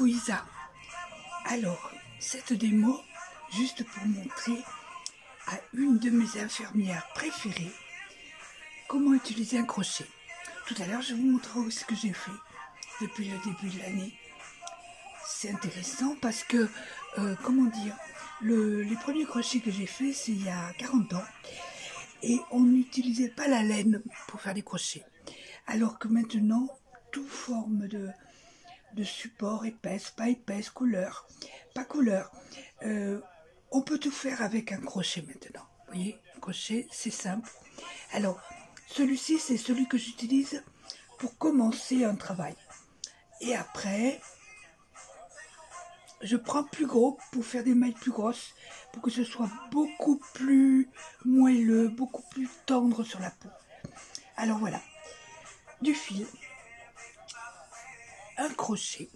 Coucou Isa. Alors, cette démo, juste pour montrer à une de mes infirmières préférées comment utiliser un crochet. Tout à l'heure, je vous montrerai ce que j'ai fait depuis le début de l'année. C'est intéressant parce que, comment dire, les premiers crochets que j'ai faits, c'est il y a 40 ans. Et on n'utilisait pas la laine pour faire des crochets. Alors que maintenant, toute forme de support, épaisse, pas épaisse, couleur, pas couleur. On peut tout faire avec un crochet maintenant. Vous voyez, un crochet, c'est simple. Alors, celui-ci, c'est celui que j'utilise pour commencer un travail. Et après, je prends plus gros pour faire des mailles plus grosses, pour que ce soit beaucoup plus moelleux, beaucoup plus tendre sur la peau. Alors voilà, du fil, un crochet.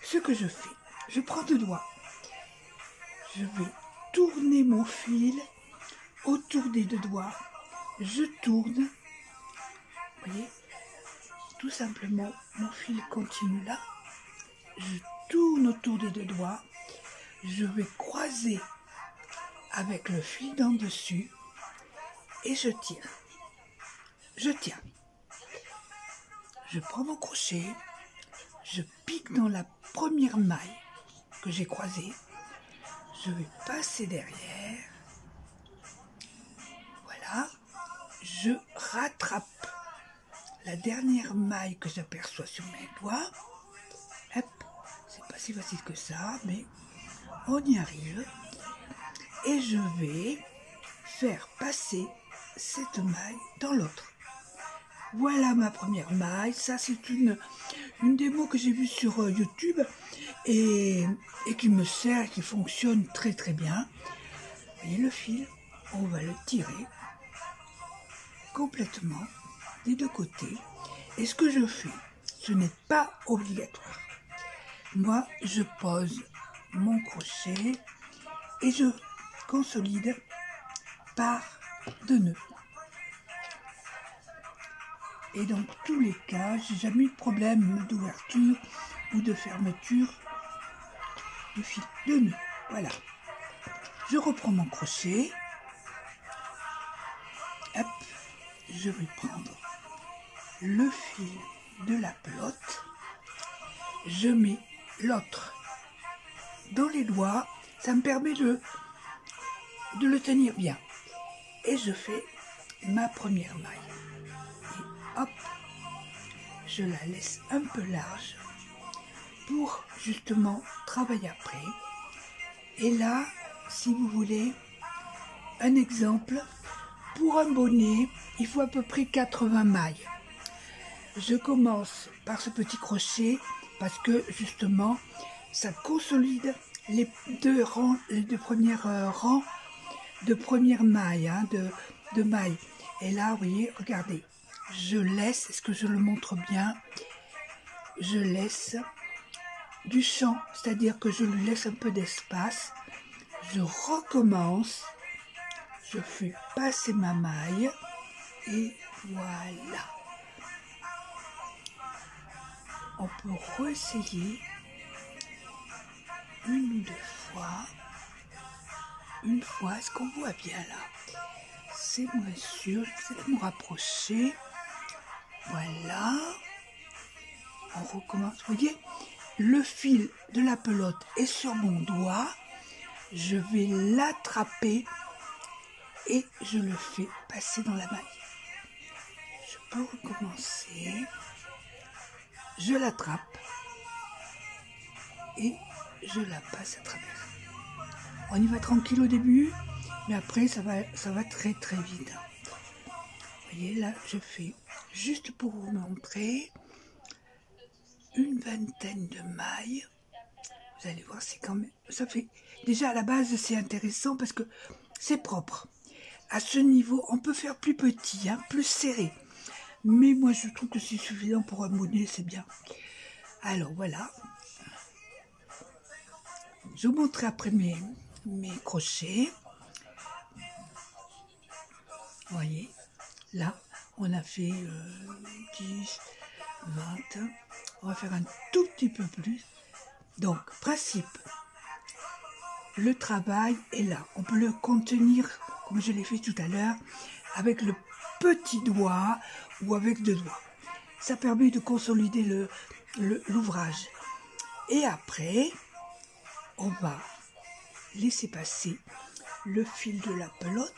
Ce que je fais, je prends deux doigts, je vais tourner mon fil autour des deux doigts, je tourne, vous voyez, tout simplement mon fil continue là, je tourne autour des deux doigts, je vais croiser avec le fil d'en dessus et je tire, je prends mon crochet, je pique dans la première maille que j'ai croisée, je vais passer derrière, voilà, je rattrape la dernière maille que j'aperçois sur mes doigts, hop, c'est pas si facile que ça, mais on y arrive, et je vais faire passer cette maille dans l'autre. Voilà ma première maille, ça c'est une démo que j'ai vue sur YouTube et qui me sert, qui fonctionne très très bien. Vous voyez le fil, on va le tirer complètement des deux côtés. Et ce que je fais, ce n'est pas obligatoire. Moi, je pose mon crochet et je consolide par deux nœuds. Et dans tous les cas, j'ai jamais eu de problème d'ouverture ou de fermeture du fil de nœud. Voilà. Je reprends mon crochet. Hop, je vais prendre le fil de la pelote. Je mets l'autre dans les doigts. Ça me permet de le tenir bien. Et je fais ma première maille. Et hop, je la laisse un peu large pour justement travailler après. Et là, si vous voulez, un exemple, pour un bonnet, il faut à peu près 80 mailles. Je commence par ce petit crochet parce que justement, ça consolide les deux premiers rangs de première maille, hein, de mailles. Et là, vous voyez, regardez, je laisse, est-ce que je le montre bien? Je laisse du champ, c'est-à-dire que je lui laisse un peu d'espace. Je recommence, je fais passer ma maille et voilà. On peut réessayer une ou deux fois. Une fois, est-ce qu'on voit bien là? C'est moins sûr, je vais me rapprocher. Voilà. On recommence. Vous voyez, le fil de la pelote est sur mon doigt. Je vais l'attraper et je le fais passer dans la maille. Je peux recommencer. Je l'attrape et je la passe à travers. On y va tranquille au début, mais après ça va très très vite. Vous voyez, là je fais, juste pour vous montrer, une vingtaine de mailles. Vous allez voir, c'est quand même, ça fait, déjà à la base c'est intéressant parce que c'est propre. À ce niveau, on peut faire plus petit, hein, plus serré. Mais moi je trouve que c'est suffisant pour un bonnet, c'est bien. Alors voilà. Je vous montrerai après mes crochets. Vous voyez, là, on a fait 10, 20. On va faire un tout petit peu plus. Donc, principe, le travail est là. On peut le contenir, comme je l'ai fait tout à l'heure, avec le petit doigt ou avec 2 doigts. Ça permet de consolider l'ouvrage. Et après, on va laisser passer le fil de la pelote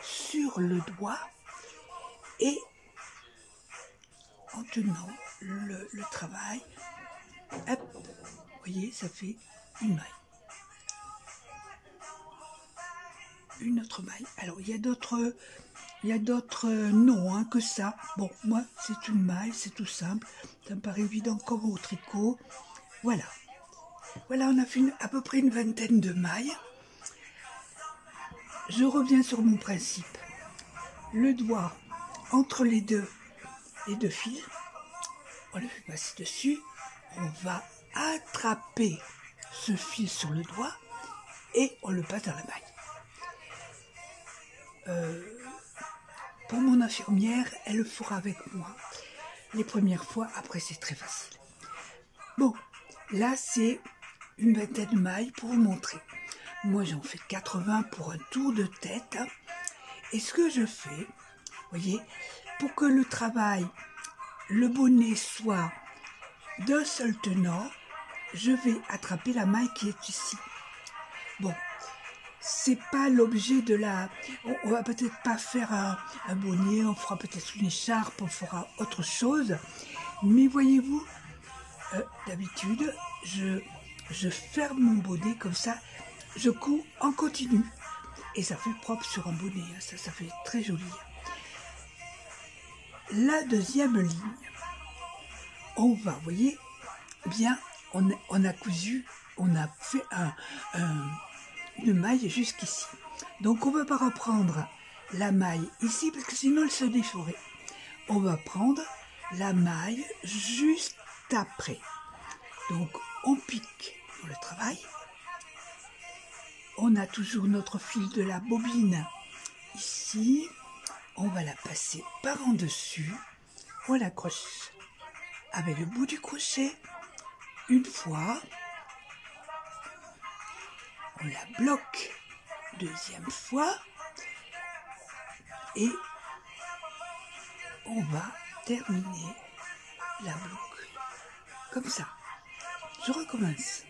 sur le doigt et en tenant le travail, hop, vous voyez, ça fait une maille. Une autre maille. Alors, il y a d'autres noms hein, que ça. Bon, moi, c'est une maille, c'est tout simple. Ça me paraît évident comme au tricot. Voilà. Voilà, on a fait à peu près une vingtaine de mailles. Je reviens sur mon principe. Le doigt entre les deux fils. On le fait passer dessus. On va attraper ce fil sur le doigt et on le passe dans la maille. Pour mon infirmière, elle le fera avec moi les premières fois, après c'est très facile. Bon, là c'est une vingtaine de mailles pour vous montrer. Moi j'en fais 80 pour un tour de tête. Hein. Et ce que je fais, vous voyez, pour que le travail, le bonnet soit d'un seul tenant, je vais attraper la maille qui est ici. Bon. C'est pas l'objet de la... On va peut-être pas faire un bonnet, on fera peut-être une écharpe, on fera autre chose. Mais voyez-vous, d'habitude, je ferme mon bonnet comme ça, je couds en continu. Et ça fait propre sur un bonnet, hein, ça fait très joli. La deuxième ligne, on va, vous voyez, bien, on a cousu, on a fait une maille jusqu'ici. Donc on ne va pas reprendre la maille ici parce que sinon elle se déchaurait. On va prendre la maille juste après. Donc on pique pour le travail. On a toujours notre fil de la bobine ici. On va la passer par en dessus. On l'accroche avec le bout du crochet une fois. On la bloque deuxième fois et on va terminer la boucle comme ça. Je recommence.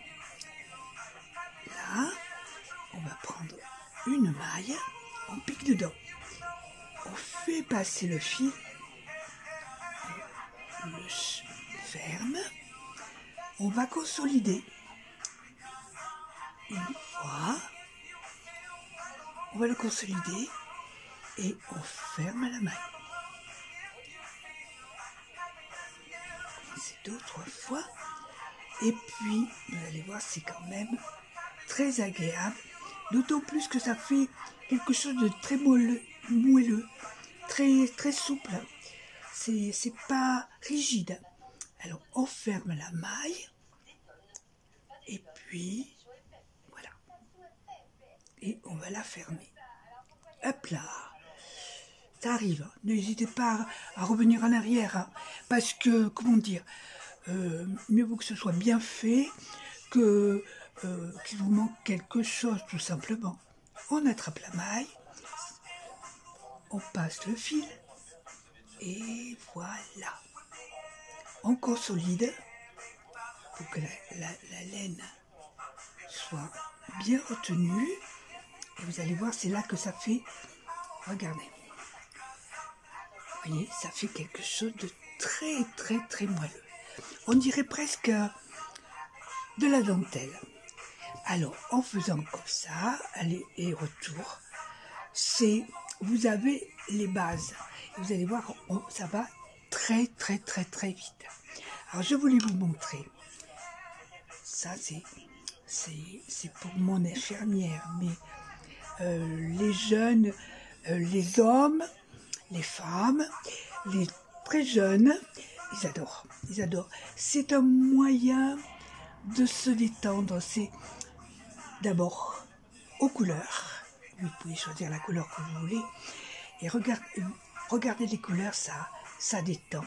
Là, on va prendre une maille, on pique dedans, on fait passer le fil, on le ferme, on va consolider. Une fois, on va le consolider et on ferme la maille. C'est 2 ou 3 fois. Et puis, vous allez voir, c'est quand même très agréable. D'autant plus que ça fait quelque chose de très moelleux, très souple. C'est pas rigide. Alors, on ferme la maille. Et puis... et on va la fermer. Hop là, ça arrive. N'hésitez pas à revenir en arrière, hein, parce que, comment dire, mieux vaut que ce soit bien fait que qu'il vous manque quelque chose, tout simplement. On attrape la maille, on passe le fil, et voilà. On consolide pour que la laine soit bien retenue. Et vous allez voir, c'est là que ça fait, regardez, vous voyez, ça fait quelque chose de très moelleux. On dirait presque de la dentelle. Alors, en faisant comme ça, aller et retour, vous avez les bases. Vous allez voir, ça va très vite. Alors, je voulais vous montrer. Ça, c'est pour mon infirmière, mais... les jeunes, les hommes, les femmes, les très jeunes, ils adorent. C'est un moyen de se détendre. C'est d'abord aux couleurs. Vous pouvez choisir la couleur que vous voulez. Et regardez les couleurs, ça détend.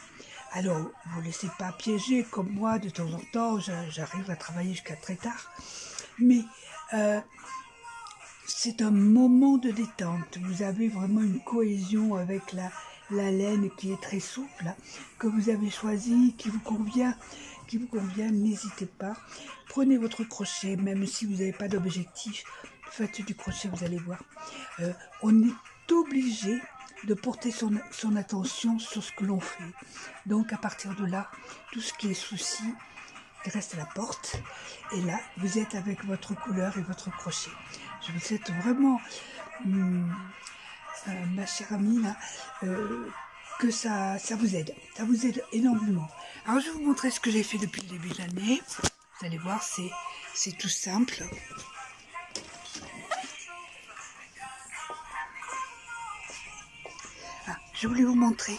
Alors, vous ne laissez pas piéger comme moi, de temps en temps, j'arrive à travailler jusqu'à très tard. Mais c'est un moment de détente. Vous avez vraiment une cohésion avec la laine qui est très souple, que vous avez choisi, qui vous convient, n'hésitez pas. Prenez votre crochet, même si vous n'avez pas d'objectif, faites du crochet, vous allez voir. On est obligé de porter son attention sur ce que l'on fait. Donc à partir de là, tout ce qui est souci, il reste à la porte. Et là, vous êtes avec votre couleur et votre crochet. Je vous souhaite vraiment, ma chère amie, là, que ça vous aide. Ça vous aide énormément. Alors je vais vous montrer ce que j'ai fait depuis le début de l'année. Vous allez voir, c'est tout simple. Ah, je voulais vous montrer.